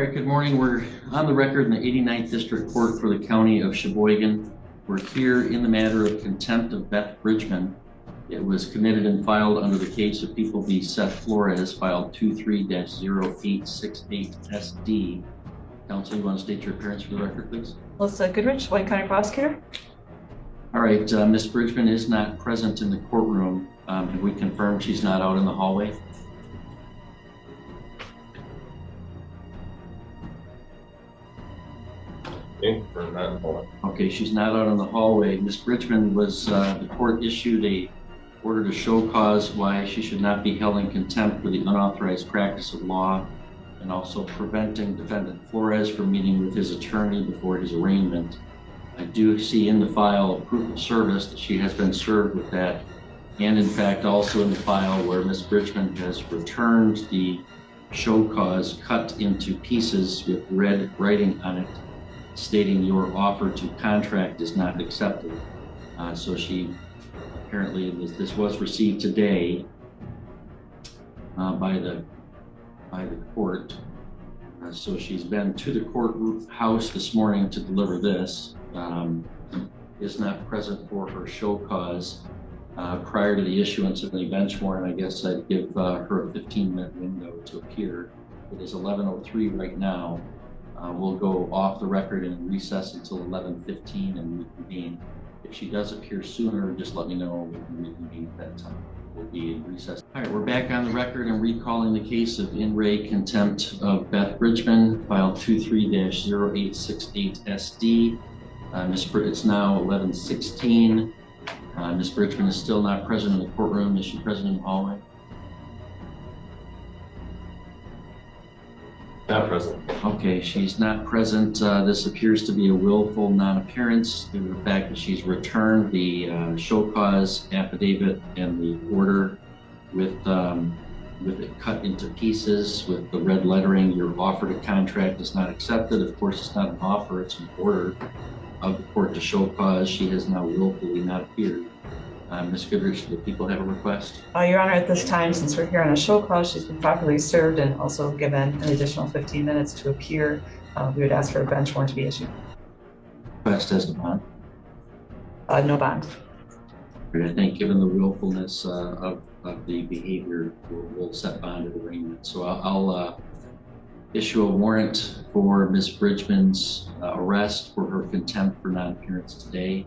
right, good morning. We're on the record in the 89th District Court for the County of Sheboygan. We're here in the matter of contempt of Beth Bridgman. It was committed and filed under the case of People v. Seth Flores, filed 23-0868 SD. Counsel, you want to state your appearance for the record, please? Melissa Goodrich, Sheboygan County Prosecutor. All right, Ms. Bridgman is not present in the courtroom. Have we confirmed she's not out in the hallway? Okay, she's not out in the hallway. Ms. Bridgman was, the court issued a order to show cause why she should not be held in contempt for the unauthorized practice of law and also preventing defendant Flores from meeting with his attorney before his arraignment. I do see in the file proof of service that she has been served with that, and in fact also in the file where Ms. Bridgman has returned the show cause cut into pieces with red writing on it stating your offer to contract is not accepted. So she apparently, this was received today by the court. So she's been to the courthouse this morning to deliver this. Is not present for her show cause prior to the issuance of the bench warrant. I guess I'd give her a 15-minute window to appear. It is 11:03 right now. We'll go off the record and recess until 11:15 and reconvene. If she does appear sooner, just let me know. We can reconvene at that time. We'll be in recess. All right, we're back on the record and recalling the case of in re contempt of Beth Bridgman, file 23-0868 SD. It's now 11:16. Ms. Bridgman is still not present in the courtroom. Is she present in the hallway? Not present. Okay, she's not present. This appears to be a willful non-appearance due to the fact that she's returned the show cause affidavit and the order with it cut into pieces with the red lettering. Your offer to contract is not accepted. Of course, it's not an offer, it's an order of the court to show cause. She has now willfully not appeared. Ms. Goodrich, do people have a request? Your Honor, at this time, since we're here on a show cause, she's been properly served and also given an additional 15 minutes to appear. We would ask for a bench warrant to be issued. Request as to bond? No bond. I think given the willfulness of the behavior, we'll set bond at arraignment. So I'll issue a warrant for Ms. Bridgman's arrest for her contempt for non-appearance today,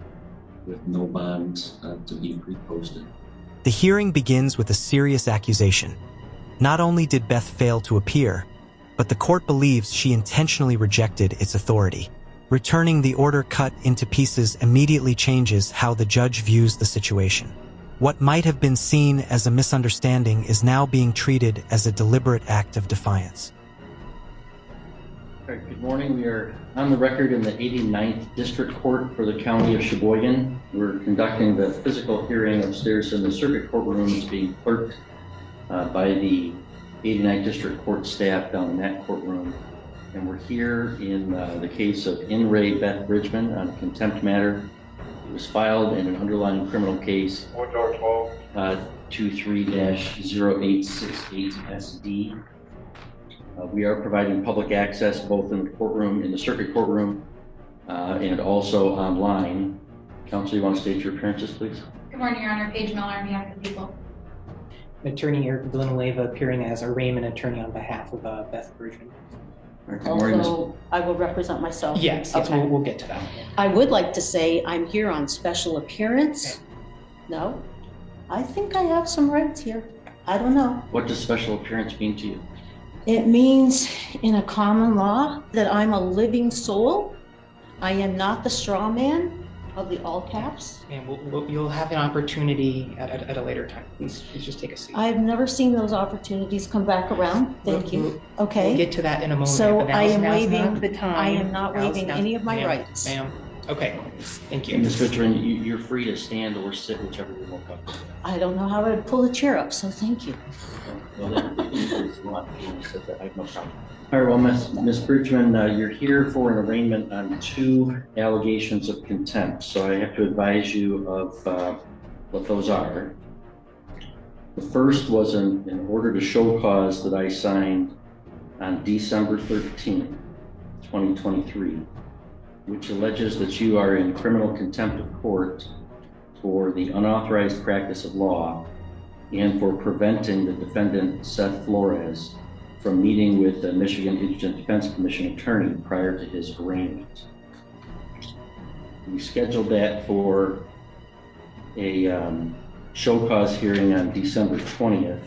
with no bond to be pre-posted. The hearing begins with a serious accusation. Not only did Beth fail to appear, but the court believes she intentionally rejected its authority. Returning the order cut into pieces immediately changes how the judge views the situation. What might have been seen as a misunderstanding is now being treated as a deliberate act of defiance. All right, good morning. We are on the record in the 89th District Court for the County of Sheboygan. We're conducting the physical hearing upstairs in the circuit courtroom. It's being clerked by the 89th District Court staff down in that courtroom. And we're here in the case of in re Beth Bridgman on a contempt matter. It was filed in an underlying criminal case 23-0868 SD. We are providing public access both in the courtroom, in the circuit courtroom, and also online. Counsel, you want to state your appearances, please? Good morning, Your Honor. Paige Miller on behalf of the people. Attorney Eric Villanueva appearing as arraignment attorney on behalf of Beth Bridgman. Right, good morning, Also, I will represent myself. Yes, Okay. we'll get to that. I would like to say I'm here on special appearance. No, I think I have some rights here. I don't know. What does special appearance mean to you? It means in a common law that I'm a living soul. I am not the straw man of the all caps. And you'll have an opportunity at a later time. Please just take a seat. I've never seen those opportunities come back around. Thank you. Okay. We'll get to that in a moment. So but I am now's waiving not the time. I am not waiving Now's any of my ma'am, rights. Ma'am. Okay. Thank you. Ms. Bridgman, you're free to stand or sit, whichever you're more comfortable. I don't know how I would pull a chair up, so thank you. Well, then, if you want to sit there, I have no problem. All right, well, Ms. Bridgman, you're here for an arraignment on 2 allegations of contempt. So I have to advise you of what those are. The first was an order to show cause that I signed on December 13th, 2023, which alleges that you are in criminal contempt of court for the unauthorized practice of law and for preventing the defendant, Seth Flores, from meeting with the Michigan Indigent Defense Commission attorney prior to his arraignment. We scheduled that for a show cause hearing on December 20th.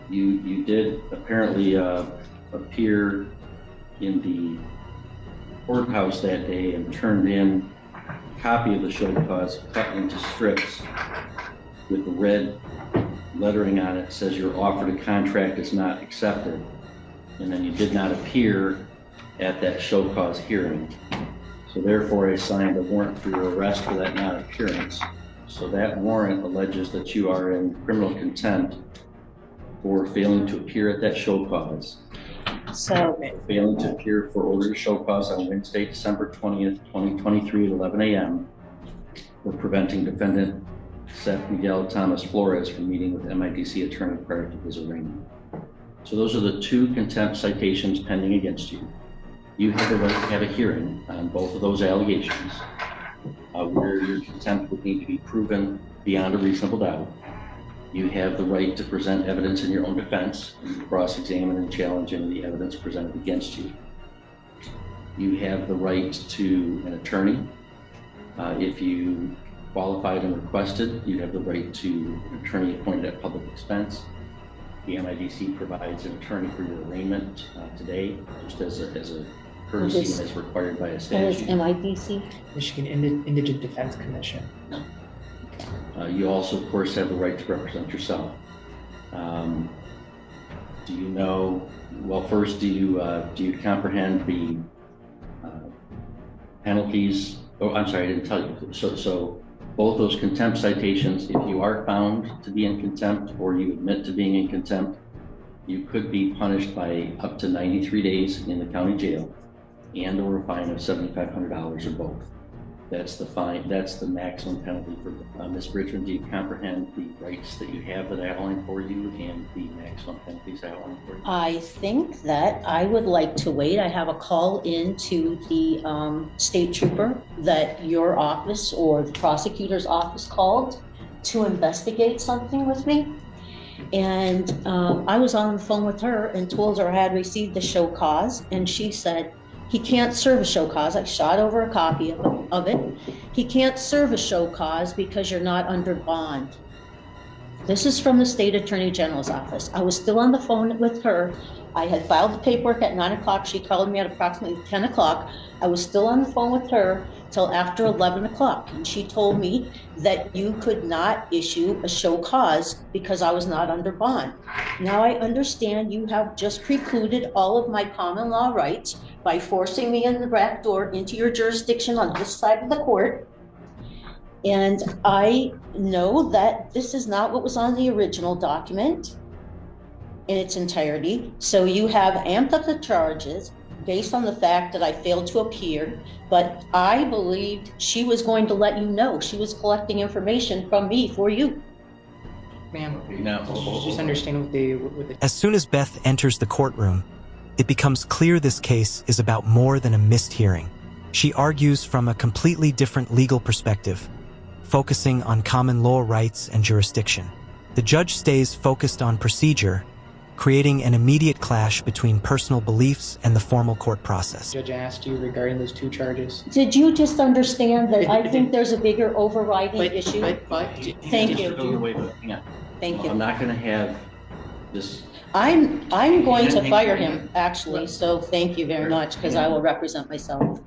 You did apparently appear in the courthouse that day and turned in a copy of the show cause cut into strips with the red lettering on it. Says your offer to contract is not accepted, and then you did not appear at that show cause hearing. So therefore I signed a warrant for your arrest for that non-appearance. So that warrant alleges that you are in criminal contempt for failing to appear at that show cause. So, Failing to appear for order to show cause on Wednesday, December 20th, 2023 at 11 a.m. for preventing defendant Seth Miguel Thomas Flores from meeting with MIDC attorney prior to his arraignment. So those are the two contempt citations pending against you. You have the right to have a hearing on both of those allegations, where your contempt would need to be proven beyond a reasonable doubt. You have the right to present evidence in your own defense and cross-examine and challenge any of the evidence presented against you. You have the right to an attorney. If you qualified and requested, you have the right to an attorney appointed at public expense. The MIDC provides an attorney for your arraignment today, just as a courtesy and as required by a what is statute. MIDC? Michigan Indigent Defense Commission. You also, of course, have the right to represent yourself. Do you know, well, first, do you comprehend the penalties? Oh, I'm sorry, I didn't tell you. So both those contempt citations, if you are found to be in contempt or you admit to being in contempt, you could be punished by up to 93 days in the county jail and or a fine of $7,500 or both. That's the fine. That's the maximum penalty for Ms. Bridgman. Do you comprehend the rights that you have that I outlined for you and the maximum penalties I outlined for you? I think that I would like to wait. I have a call in to the state trooper that your office or the prosecutor's office called to investigate something with me. And I was on the phone with her and told her I had received the show cause, and she said, he can't serve a show cause. I shot over a copy of it. He can't serve a show cause because you're not under bond. This is from the state attorney general's office. I was still on the phone with her. I had filed the paperwork at 9 o'clock. She called me at approximately 10 o'clock. I was still on the phone with her till after 11 o'clock. And she told me that you could not issue a show cause because I was not under bond. Now I understand you have just precluded all of my common law rights by forcing me in the back door into your jurisdiction on this side of the court. And I know that this is not what was on the original document in its entirety. So you have amped up the charges based on the fact that I failed to appear, but I believed she was going to let you know. She was collecting information from me for you. Ma'am, Now, just understand what the As soon as Beth enters the courtroom, it becomes clear this case is about more than a missed hearing. She argues from a completely different legal perspective, focusing on common law rights and jurisdiction. The judge stays focused on procedure, creating an immediate clash between personal beliefs and the formal court process. judge asked you regarding those two charges. Did you just understand that I think there's a bigger overriding issue? Thank you. Wait, hang on. Thank I'm you. not going to have this. I'm going to fire him, actually, so thank you very much, because I will represent myself.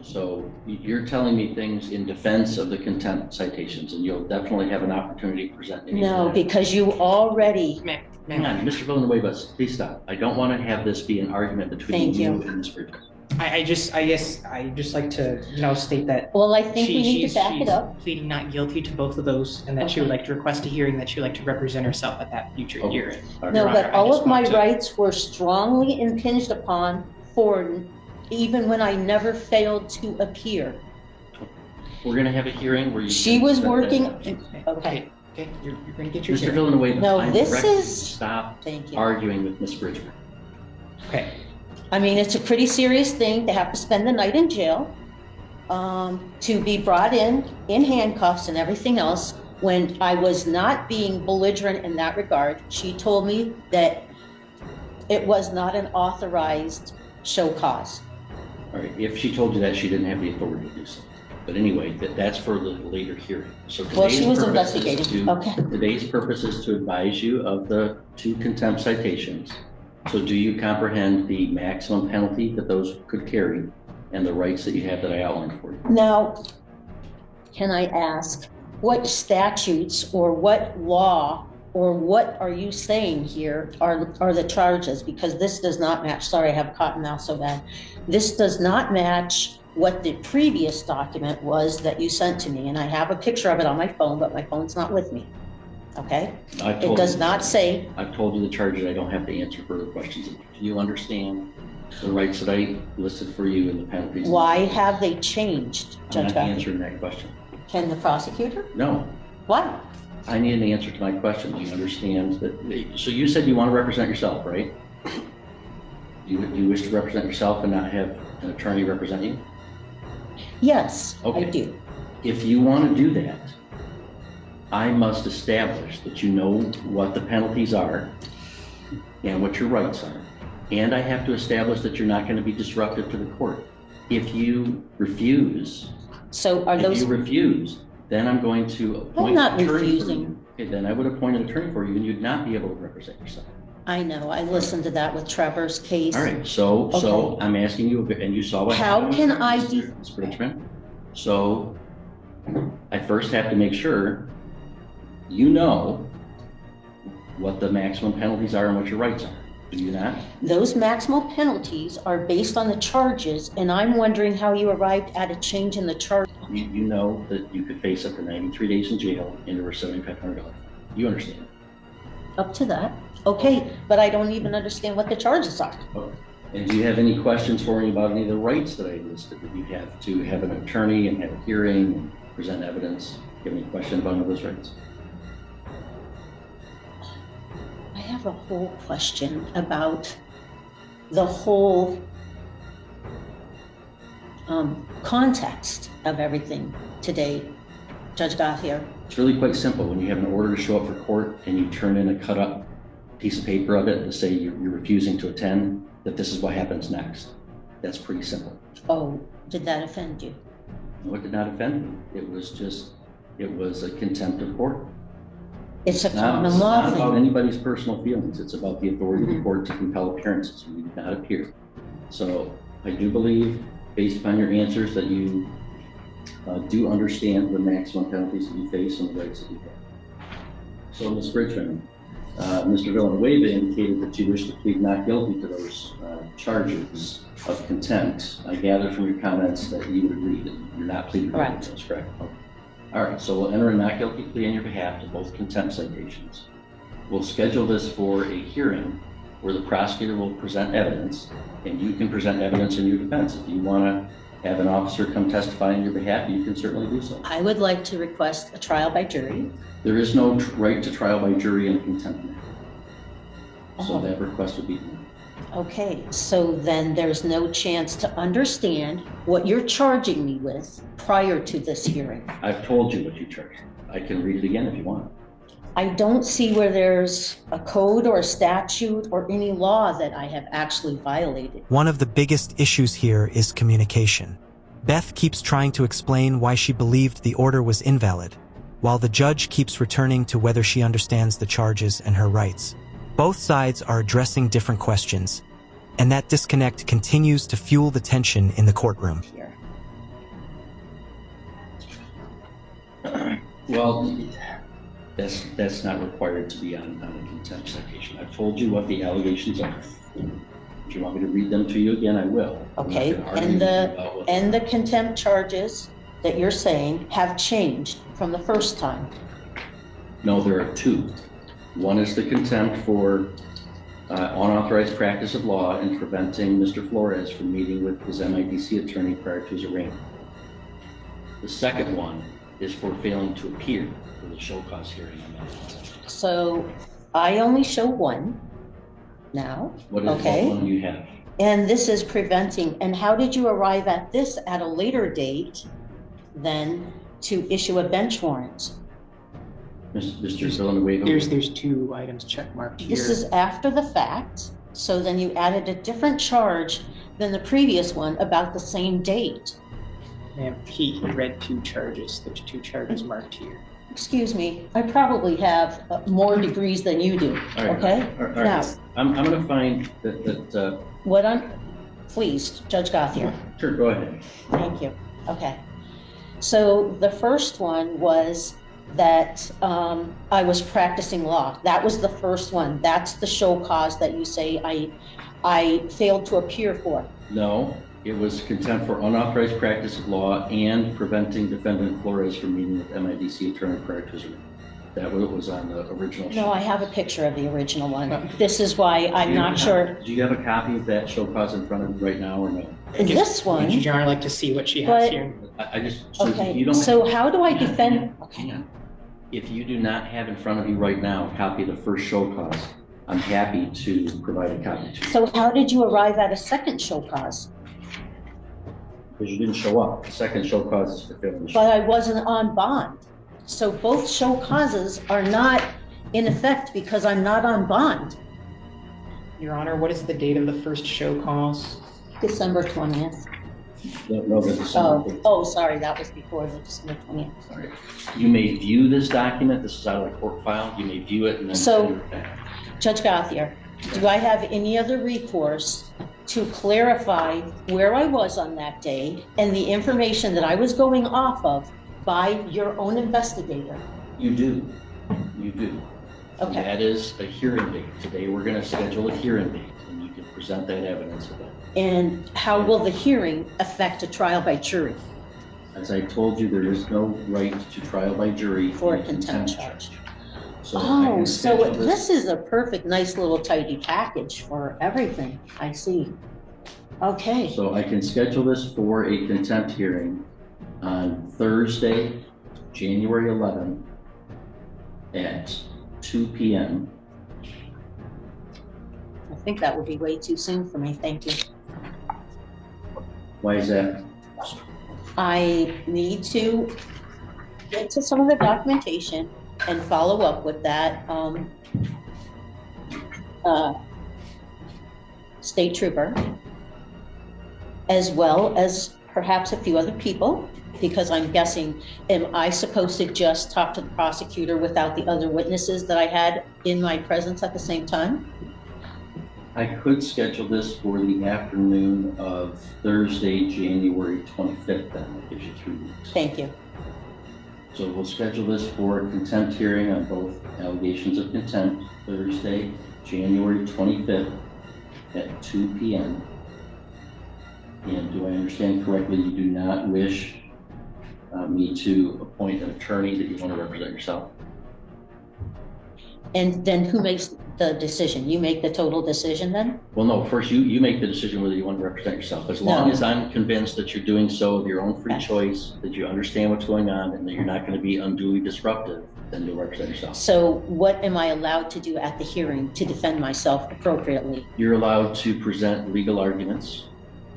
So you're telling me things in defense of the contempt citations, and you'll definitely have an opportunity to present any of No, that. because you already, Hang on, Mr. Villanueva, please stop. I don't want to have this be an argument between Thank you you. and Ms. Bridges. I guess I just like to state that well, I think we need she's to back it up. pleading not guilty to both of those, and that she would Okay. like to request a hearing, that she would like to represent herself at that future Okay. hearing. All right. No, Your but Honor, I all just of my want to- rights were strongly impinged upon for even when I never failed to appear. We're going to have a hearing where you. She can was present working, that. okay. Okay, you're going to get your Mr. share. Villanueva, No, I'm this directing you to is- stop Thank you. arguing with Ms. Bridgman. Okay. I mean, it's a pretty serious thing to have to spend the night in jail, to be brought in handcuffs and everything else. When I was not being belligerent in that regard, she told me that it was not an authorized show cause. All right, if she told you that, she didn't have the authority to do so. But anyway, that's for the later hearing. So Well, she today's was purpose is investigating. to- Okay. Today's purpose is to advise you of the 2 contempt citations. So do you comprehend the maximum penalty that those could carry and the rights that you have that I outlined for you? Now, can I ask, what statutes or what law or what are you saying here are the charges? Because this does not match. Sorry, I have cotton mouth so bad. This does not match what the previous document was that you sent to me. And I have a picture of it on my phone, but my phone's not with me. Okay? It does not say. I've told you the charges. I don't have to answer further questions. Do you understand the rights that I listed for you and the penalties? Why have they changed, I'm Judge not Guthrie? answering that question. Can the prosecutor? No. Why? I need an answer to my question. Do you understand that? So you said you want to represent yourself, right? You wish to represent yourself and not have an attorney represent you? Yes, I Okay. do. If you want to do that, I must establish that you know what the penalties are and what your rights are. And I have to establish that you're not going to be disruptive to the court. If you refuse, So are those? then I'm going to appoint I'm not an attorney for refusing. you. Okay, then I would appoint an attorney for you and you'd not be able to represent yourself. I know, I listened to that with Trevor's case. All right, so Okay. I'm asking you, and you saw what How happened can with I Ms. Bridgman. So I first have to make sure you know what the maximum penalties are and what your rights are. Do you not? Those maximal penalties are based on the charges, and I'm wondering how you arrived at a change in the charge. You know that you could face up to 93 days in jail and over $7,500. You understand? Up to that. Okay, but I don't even understand what the charges are. Okay. And do you have any questions for me about any of the rights that I listed? That you have to have an attorney and have a hearing and present evidence? Do you have any questions about any of those rights? I have a whole question about the whole context of everything today, Judge Gothier. It's really quite simple. When you have an order to show up for court and you turn in a cut up piece of paper of it to say you're refusing to attend, that this is what happens next. That's pretty simple. Oh, did that offend you? No, it did not offend me. It was a contempt of court. It's a It's common law not about thing. anybody's personal feelings. It's about the authority of the court to compel appearances. You did not appear. So I do believe, based upon your answers, that you do understand the maximum penalties that you face and the rights that you have. So, Ms. Bridgman, Mr. Villanueva indicated that you wish to plead not guilty to those charges of contempt. I gather from your comments that you would agree that you're not pleading guilty Correct. to those, correct? Okay. All right, so we'll enter a not guilty plea on your behalf to both contempt citations. We'll schedule this for a hearing where the prosecutor will present evidence and you can present evidence in your defense. If you want to have an officer come testify on your behalf, you can certainly do so. I would like to request a trial by jury. There is no right to trial by jury in a contempt matter. So Oh. that request would be denied. Okay, so then there's no chance to understand what you're charging me with prior to this hearing. I've told you what you charged. I can read it again if you want. I don't see where there's a code or a statute or any law that I have actually violated. One of the biggest issues here is communication. Beth keeps trying to explain why she believed the order was invalid, while the judge keeps returning to whether she understands the charges and her rights. Both sides are addressing different questions, and that disconnect continues to fuel the tension in the courtroom. Here. Well, that's not required to be on a contempt citation. I've told you what the allegations are. If you want me to read them to you again, I will. I'm not Okay, gonna argue and with you about what- the contempt charges that you're saying have changed from the first time. No, there are two. One is the contempt for unauthorized practice of law and preventing Mr. Flores from meeting with his MIDC attorney prior to his arraignment. The second one is for failing to appear for the show cause hearing on that. So I only show one now. What is Okay. what one do you have? And this is preventing. And how did you arrive at this at a later date than to issue a bench warrant? Mr. Villanueva? There's two items checkmarked here. This is after the fact. So then you added a different charge than the previous one about the same date. Ma'am, he read two charges. There's two charges marked here. Excuse me, I probably have more degrees than you do, All right. okay? All right. Now, I'm going to find that what I'm, please, Judge Gothier, sure, go ahead. thank you, okay. So the first one was that I was practicing law. That was the first one. That's the show cause that you say I failed to appear for. No, it was contempt for unauthorized practice of law and preventing defendant Flores from meeting with MIDC attorney prior to his arraignment. That was on the original. No, I have a picture of the original one. This is why I'm not sure. Do you have a copy of that show cause in front of you right now or no? This one, Would Your Honor like to see what she has But- here? I just, so if you okay, don't. so how do I defend? Hang on. If you do not have in front of you right now a copy of the first show cause, I'm happy to provide a copy to you. So how did you arrive at a second show cause? Because you didn't show up. The second show cause is for failing to show. But I wasn't on bond. So both show causes are not in effect because I'm not on bond. Your Honor, what is the date of the first show cause? December 20th. No, the December 5th. Oh, sorry, that was before the December 20th. Sorry. You may view this document. This is out of the court file. You may view it and then So- send it back. Judge Gothier, do I have any other recourse to clarify where I was on that day and the information that I was going off of by your own investigator? You do. You do. Okay. That is a hearing date. Today, we're going to schedule a hearing date, and you can present that evidence of that. And how will the hearing affect a trial by jury As I told you, there is no right to trial by jury for a in contempt charge? So I Oh, can so schedule this is a perfect, nice little tidy package for everything. I see. Okay, So I can schedule this for a contempt hearing on Thursday, January 11th at 2 p.m. I think that would be way too soon for me. Thank you. Why is that? I need to get to some of the documentation and follow up with that state trooper, as well as perhaps a few other people, because I'm guessing, am I supposed to just talk to the prosecutor without the other witnesses that I had in my presence at the same time? I could schedule this for the afternoon of Thursday, January 25th, then. That gives you 3 weeks. Thank you. So we'll schedule this for a contempt hearing on both allegations of contempt, Thursday, January 25th at 2 p.m. And do I understand correctly, you do not wish me to appoint an attorney that you want to represent yourself? And then who makes the decision? You make the total decision then? Well, no, first you make the decision whether you want to represent yourself. As long No. as I'm convinced that you're doing so of your own free Okay. choice, that you understand what's going on and that you're not going to be unduly disruptive, then you'll represent yourself. So what am I allowed to do at the hearing to defend myself appropriately? You're allowed to present legal arguments.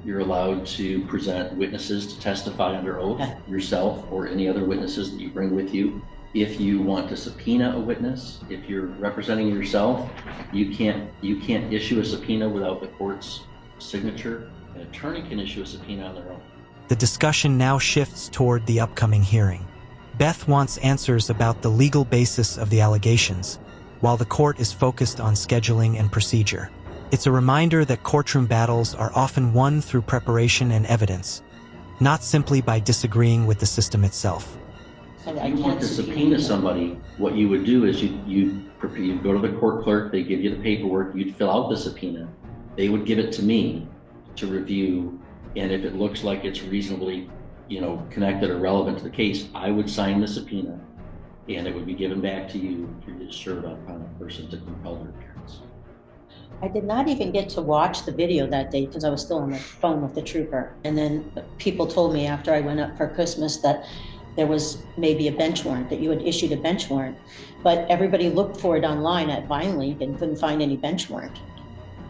You're allowed to present witnesses to testify under oath, Okay. yourself or any other witnesses that you bring with you. If you want to subpoena a witness, if you're representing yourself, you can't issue a subpoena without the court's signature. An attorney can issue a subpoena on their own. The discussion now shifts toward the upcoming hearing. Beth wants answers about the legal basis of the allegations, while the court is focused on scheduling and procedure. It's a reminder that courtroom battles are often won through preparation and evidence, not simply by disagreeing with the system itself. If you want to subpoena somebody, what you would do is you'd go to the court clerk, they give you the paperwork, you'd fill out the subpoena, they would give it to me to review, and if it looks like it's reasonably, connected or relevant to the case, I would sign the subpoena, and it would be given back to you for you to serve upon a person to compel their appearance. I did not even get to watch the video that day because I was still on the phone with the trooper. And then people told me after I went up for Christmas that there was maybe a bench warrant, that you had issued a bench warrant, but everybody looked for it online at VineLink and couldn't find any bench warrant.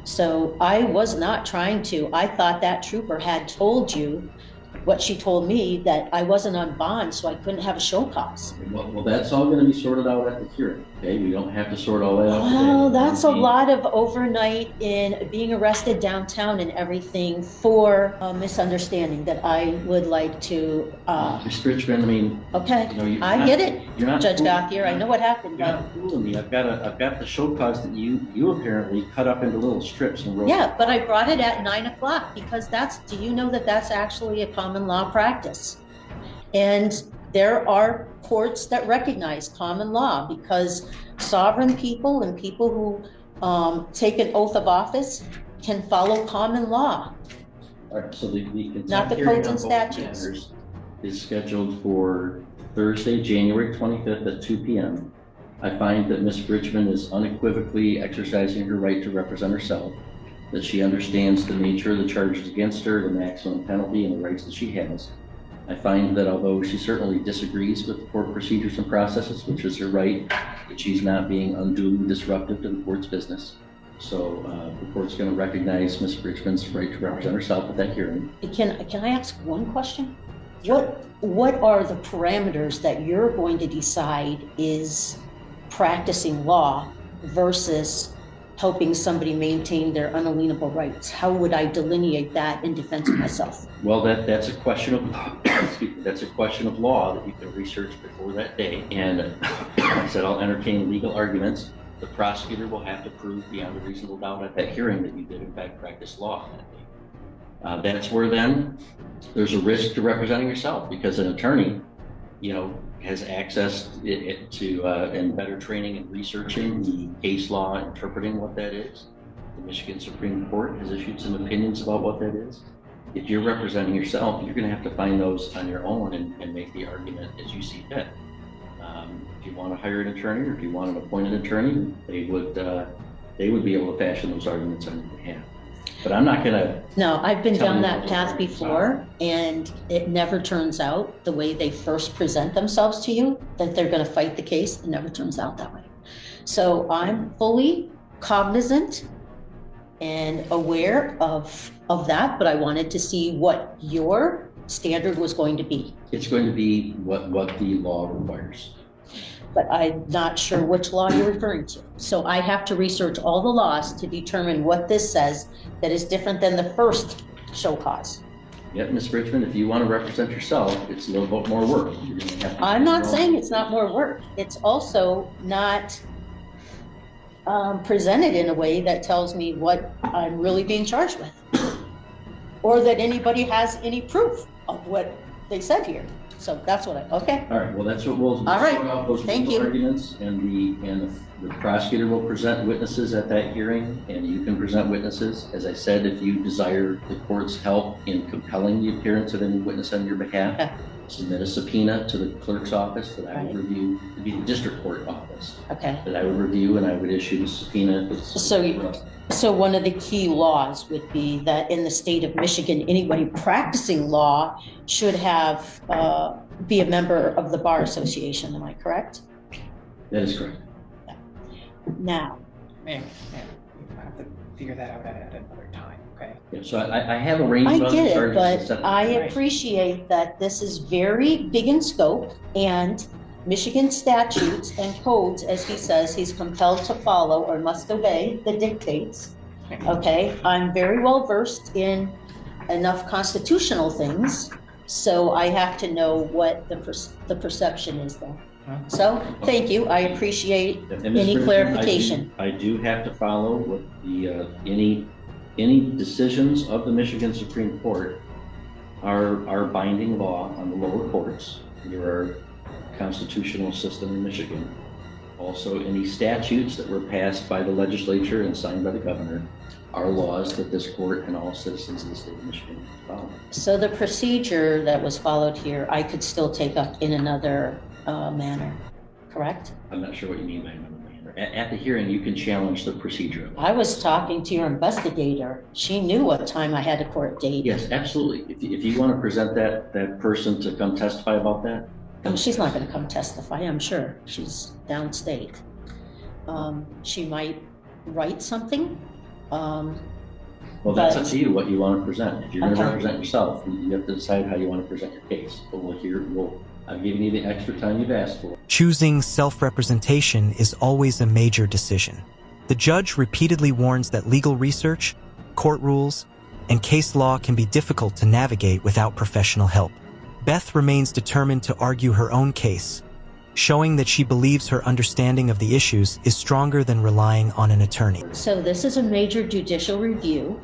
So I was not trying to. I thought that trooper had told you what she told me, that I wasn't on bond, so I couldn't have a show cause. Well, that's all going to be sorted out at the hearing. Okay, we don't have to sort all that out today. Well, that's a lot of overnight in being arrested downtown and everything for a misunderstanding that I would like to. Ms. Richmond, I mean, Okay, you know, you're I not- get it, you're not Judge fooling- Gothier. I know what happened. You're not fooling me. I've got the show cause that you apparently cut up into little strips and wrote. Yeah, but I brought it at 9 o'clock because do you know that that's actually a common law practice? And there are courts that recognize common law because sovereign people and people who take an oath of office can follow common law. All right, so the contempt Not the hearing codes on and both statutes. matters is scheduled for Thursday, January 25th at 2 p.m. I find that Ms. Bridgman is unequivocally exercising her right to represent herself, that she understands the nature of the charges against her, the maximum penalty, and the rights that she has. I find that although she certainly disagrees with the court procedures and processes, which is her right, that she's not being unduly disruptive to the court's business. So the court's going to recognize Ms. Bridgman's right to represent herself at that hearing. Can I ask one question? What are the parameters that you're going to decide is practicing law versus helping somebody maintain their unalienable rights? How would I delineate that in defense of myself? Well, that's a question of excuse me, that's a question of law that you can research before that day. And I said I'll entertain legal arguments. The prosecutor will have to prove beyond a reasonable doubt at that hearing that you did in fact practice law that day. That's where then there's a risk to representing yourself, because an attorney, you know, has access to and better training in researching the case law, interpreting what that is. The Michigan Supreme Court has issued some opinions about what that is. If you're representing yourself, you're going to have to find those on your own and make the argument as you see fit. If you want to hire an attorney, or if you want an appointed attorney, they would be able to fashion those arguments on your behalf. But I'm not going to. No, I've been Tell down me that what path those arguments before, and it never turns out the way they first present themselves to you, that they're going to fight the case. It never turns out that way. So I'm fully cognizant and aware of that, but I wanted to see what your standard was going to be. It's going to be what the law requires. But I'm not sure which law you're referring to. So I have to research all the laws to determine what this says that is different than the first show cause. Yep, Ms. Richmond, if you want to represent yourself, it's a little bit more work. You're going to have to I'm not saying it's not more work. It's also not presented in a way that tells me what I'm really being charged with, or that anybody has any proof of what they said here. So that's what okay. All right, well, that's what we'll All right, sort out those thank legal you. arguments, and the prosecutor will present witnesses at that hearing, and you can present witnesses. As I said, if you desire the court's help in compelling the appearance of any witness on your behalf, Okay. submit a subpoena to the clerk's office that I would Right. review. It'd be the district court office Okay. that I would review, and I would issue the subpoena. So one of the key laws would be that in the state of Michigan, anybody practicing law should have be a member of the Bar Association. Am I correct? That is correct. Now, Man, we'll have to figure that out at another time, okay? Yeah, so I have a range I of other get it, charges to but set. I Right. appreciate that this is very big in scope, and Michigan statutes and codes, as he says, he's compelled to follow or must obey the dictates. Okay, I'm very well versed in enough constitutional things, so I have to know what the perception is there. So, thank you, I appreciate And Ms. any Bridgman, clarification. I do have to follow what the any decisions of the Michigan Supreme Court are binding law on the lower courts. There are constitutional system in Michigan. Also, any statutes that were passed by the legislature and signed by the governor are laws that this court and all citizens of the state of Michigan follow. So the procedure that was followed here, I could still take up in another manner, correct? I'm not sure what you mean by another manner. At the hearing, you can challenge the procedure. I was talking to your investigator. She knew what time I had a court date. Yes, absolutely. If you want to present that person to come testify about that, Oh, she's not gonna come testify, I'm sure. She's downstate. She might write something. Well, that's up But- to you, what you want to present. If you're going to Okay. represent yourself, you have to decide how you want to present your case. But I'm giving you the extra time you've asked for. Choosing self-representation is always a major decision. The judge repeatedly warns that legal research, court rules, and case law can be difficult to navigate without professional help. Beth remains determined to argue her own case, showing that she believes her understanding of the issues is stronger than relying on an attorney. So this is a major judicial review,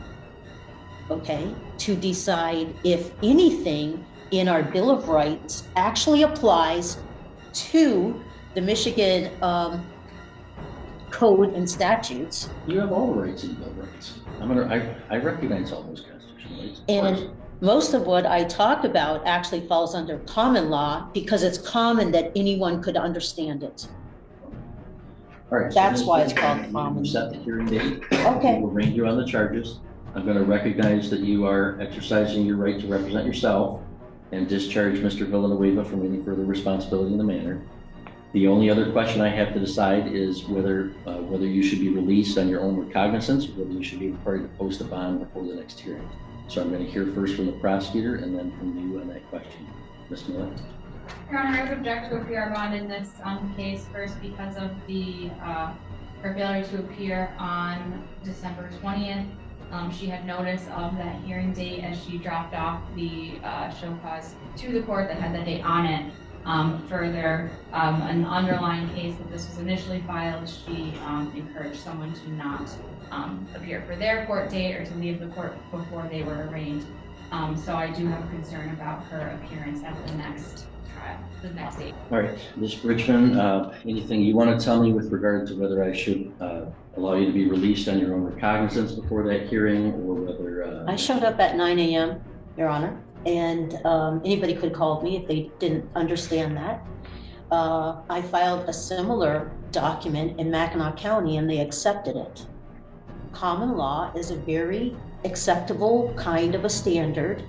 okay, to decide if anything in our Bill of Rights actually applies to the Michigan code and statutes. You have all the rights in the Bill of Rights. I recognize all those constitutional rights. of And course. most of what I talk about actually falls under common law because it's common that anyone could understand it. All right. That's so why it's then called you common. set the hearing date. Okay. We'll arraign you on the charges. I'm going to recognize that you are exercising your right to represent yourself and discharge Mr. Villanueva from any further responsibility in the matter. The only other question I have to decide is whether you should be released on your own recognizance, or whether you should be required to post a bond before the next hearing. So I'm going to hear first from the prosecutor and then from you on that question. Ms. Miller? Your Honor, I would object to a PR bond in this case first because of her failure to appear on December 20th. She had notice of that hearing date as she dropped off the show cause to the court that had the date on it. Further, an underlying case that this was initially filed, she encouraged someone to not appear for their court date or to leave the court before they were arraigned. So I do have a concern about her appearance at the next trial, the next date. All right, Ms. Bridgman, anything you want to tell me with regard to whether I should allow you to be released on your own recognizance before that hearing, or whether... I showed up at 9 a.m., Your Honor, and anybody could have called me if they didn't understand that. I filed a similar document in Mackinac County and they accepted it. Common law is a very acceptable kind of a standard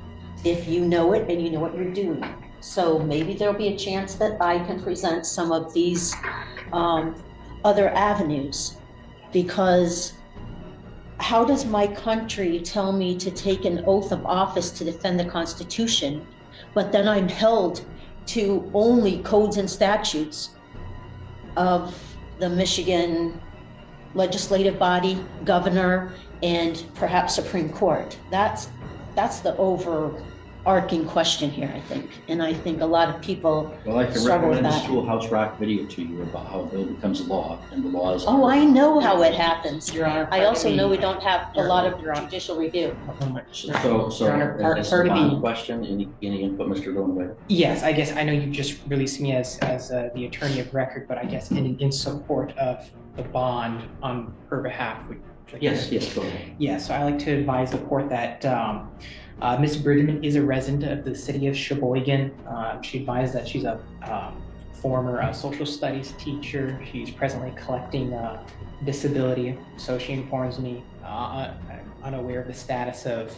if you know it and you know what you're doing. So maybe there'll be a chance that I can present some of these other avenues, because how does my country tell me to take an oath of office to defend the Constitution, but then I'm held to only codes and statutes of the Michigan legislative body, governor, and perhaps Supreme Court? That's the overarching question here, I think. And I think a lot of people Well, I can struggle with recommend a that. Schoolhouse Rock video to you about how a bill becomes law, and the laws... Oh, I know how it happens. Your Honor, I also know we don't have a lot of Your Honor. judicial review. So, Your Honor, part as of a bond the- question, any input, Mr. Villanueva? Yes, I guess I know you just released me as the attorney of record, but I guess in support of the bond on her behalf. Yes, go ahead. Yeah, so I like to advise the court that Ms. Bridgman is a resident of the city of Sheboygan. She advised that she's a former social studies teacher. She's presently collecting disability, so she informs me unaware of the status of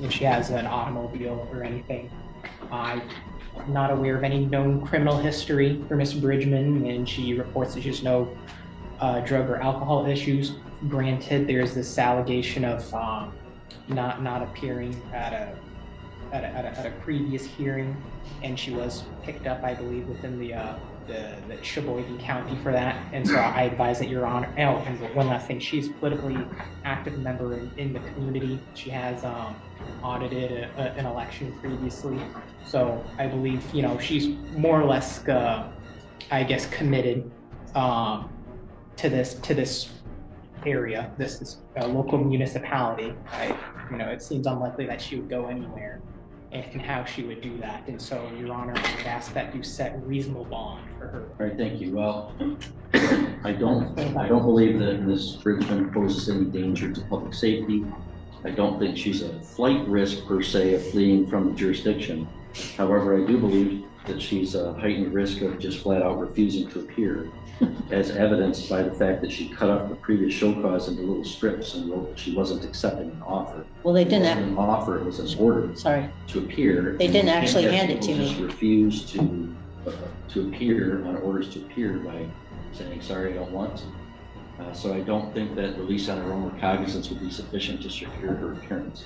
if she has an automobile or anything. I'm not aware of any known criminal history for Ms. Bridgman, and she reports that she has no drug or alcohol issues. Granted, there's this allegation of not appearing at a previous hearing, and she was picked up, I believe, within the Sheboygan County for that. And so I advise that Your Honor. Oh, and one last thing, she's a politically active member in the community. She has audited an election previously, so I believe she's more or less, I guess, committed to this area, this local municipality. It seems unlikely that she would go anywhere, and how she would do that. And so, Your Honor, I would ask that you set a reasonable bond for her. All right, thank you. Well, I don't believe that Ms. Bridgman poses any danger to public safety. I don't think she's a flight risk per se of fleeing from the jurisdiction. However, I do believe that she's a heightened risk of just flat out refusing to appear, as evidenced by the fact that she cut up the previous show cause into little strips and wrote that she wasn't accepting an offer. Well, they It didn't wasn't an offer, it was an order sorry. to appear. They didn't And you can't actually have hand it people to me. just refuse to to appear, on orders to appear by saying, sorry, I don't want to. So I don't think that release on her own recognizance would be sufficient to secure her appearance.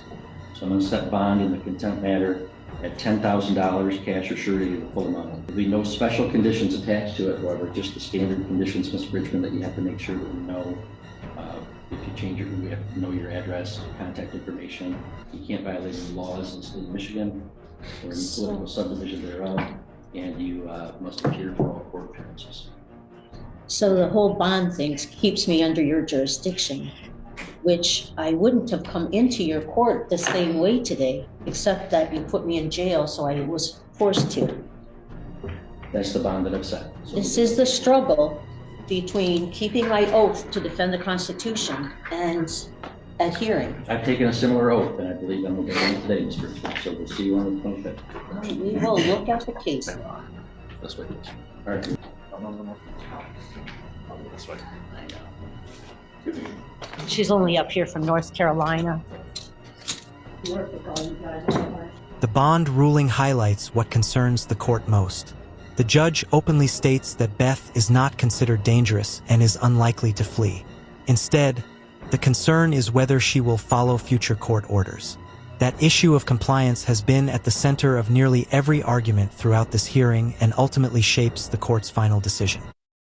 So I'm going to set bond in the contempt matter at $10,000 cash or surety of the full amount. There'll be no special conditions attached to it, however, just the standard conditions, Ms. Bridgman, that you have to make sure that we know. If you change your, we have to know your address, contact information. You can't violate any laws in the state of Michigan or any political subdivision thereof, and you must appear for all court appearances. So the whole bond thing keeps me under your jurisdiction, which I wouldn't have come into your court the same way today, except that you put me in jail, so I was forced to. That's the bond that I've set. So This is the struggle between keeping my oath to defend the Constitution and adhering. I've taken a similar oath, and I believe I'm obeying today, Mr. Richmond. So we'll see you on the 25th. We will look at the case. That's what it is. All right. She's only up here from North Carolina. The bond ruling highlights what concerns the court most. The judge openly states that Beth is not considered dangerous and is unlikely to flee. Instead, the concern is whether she will follow future court orders. That issue of compliance has been at the center of nearly every argument throughout this hearing and ultimately shapes the court's final decision.